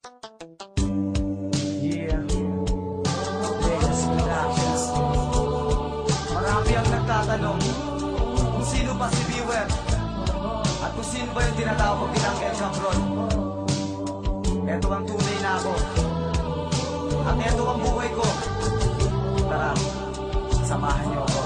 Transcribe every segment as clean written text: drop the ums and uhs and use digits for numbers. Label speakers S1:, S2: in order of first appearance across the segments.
S1: Yeah, Vegas Productions. Marami ang nagtatanong kung sino ba si Beware at kung sino ba yung tinatawag nilang El Cabron. Eto ang tunay na ako at eto ang buhay ko. Tara, samahan niyo ako.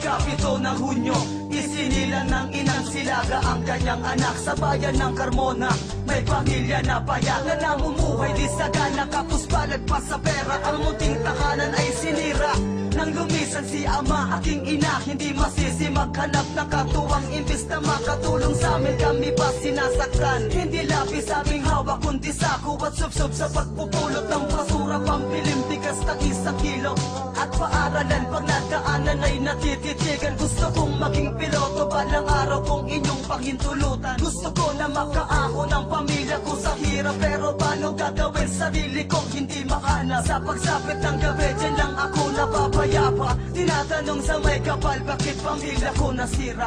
S1: Kapito ng Hunyo, isinilang ng inang Silaga ang kanyang anak sa bayan ng Carmona. May pamilya na payagan, namumuhay di sagana, kapos balag pa sa pera. Ang munting tahanan ay sinira nang lumisan si ama, aking ina. Hindi masisi maghanap ng katuwang, imbis na makatulong sa amin kami pa sinasaktan. Hindi labis aming hawak kundi sako at subsob sa pagpupulot ng basura. Pampilim bigas ng 1 kilo at paaralan pag nadaanan ay natititigan. Gusto kong maging piloto, balang araw kong inyong pahintulutan. Gusto ko na makaahon ang pamilya ko sa hirap, pero paano gagawin sarili ko hindi mahanap? Sa pagsapit ng gabi, dyan lang ako napapayapa. Tinatanong sa may kapal, bakit pamilya ko nasira?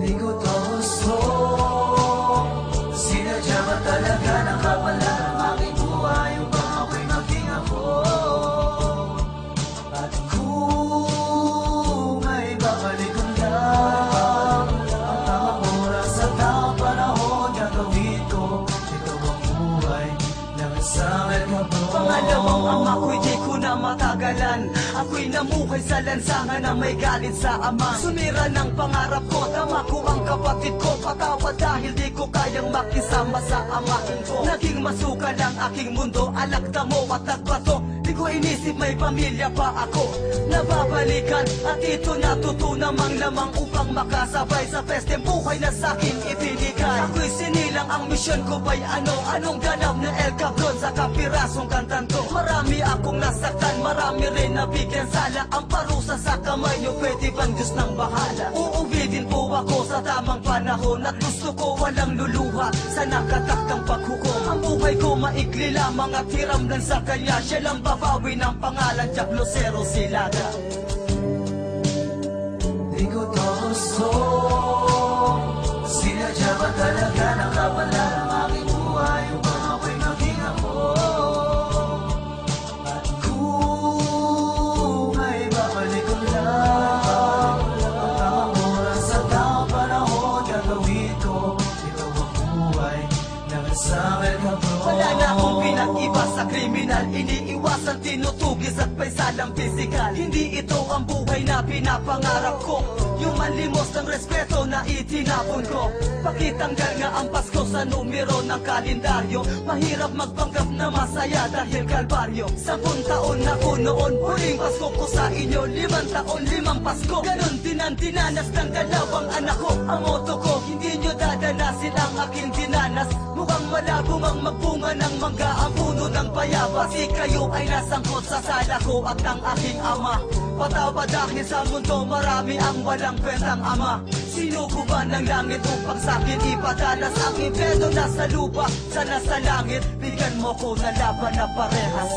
S2: Di ko to gusto, sinadya ba talaga ng kapalan ng aking buhay upang ako'y maging ako? At kung may babalik ko lang ang tamang oras at tamang panahon, gagawin ko ito ang buhay ng isang El Cabron.
S1: Pangalawang ama ko'y di ko na matagalan. Ako'y namuhay sa lansangan na may galit sa ama. Sumira ng pangarap ko, tama ko ang kapatid ko. Patawad dahil di ko kayang makisama sa amahin ko. Naging masukal ang aking mundo, alakdamo at nagbato. Di ko inisip may pamilya pa ako nababalikan, at ito natutunan mang lamang upang makasabay sa festeng buhay na sa'kin ibinigay. Ako'y sinilang, ang misyon ko ba'y anong ganap na El Cabron sa kapirasong kantan ko. Marami akong nasaktan, marami rin nabigyan sala. Ang parusa sa kamay nyo, pwede bang Diyos nang bahala? Uuwi din po ako sa tamang panahon, at gusto ko walang luluha sa nakatakdang paghukom. Ang buhay ko maikli lamang at hiram lang sa kanya. Siya lang babawi ng pangalan, Jack Lucero Silaga.
S2: Di ko to gusto, sinadya ba talaga ng kapalan ng aking buhay upang ako'y maging ako? At kung may babalik ko lang ang tamang oras at tamang panahon, gagawin ko ito ang buhay ng isang El Cabron.
S1: Wala na akong pinag-iba sa kriminal, iniiwasan, tinutugis at paisalang pisikal. Hindi ito ang buhay na pinapangarap ko, yung manlimos ng respeto na itinapon ko. Pakitanggal nga ang Pasko sa numero ng kalendaryo. Mahirap magpanggap na masaya dahil kalbaryo. 10 taon na ko noon, huling Pasko ko sa inyo. 5 taon, 5 Pasko, ganon din ang dinanas ng dalawang anak ko. Ang motto ko, hindi nyo dadanasin ang aking dinanas. Mukhang malabo ang magbunga ng mangga ang puno ng bayabas. Kasi kayo ay nasangkot sa sala ko at ang aking ama. Patawad dahil sa mundo marami ang walang kwentang ama. Sinuko ba ng langit upang sa'kin ipadalas ang impyerno nasa lupa? Sana sa langit, bigyan mo ko na laban na parehas.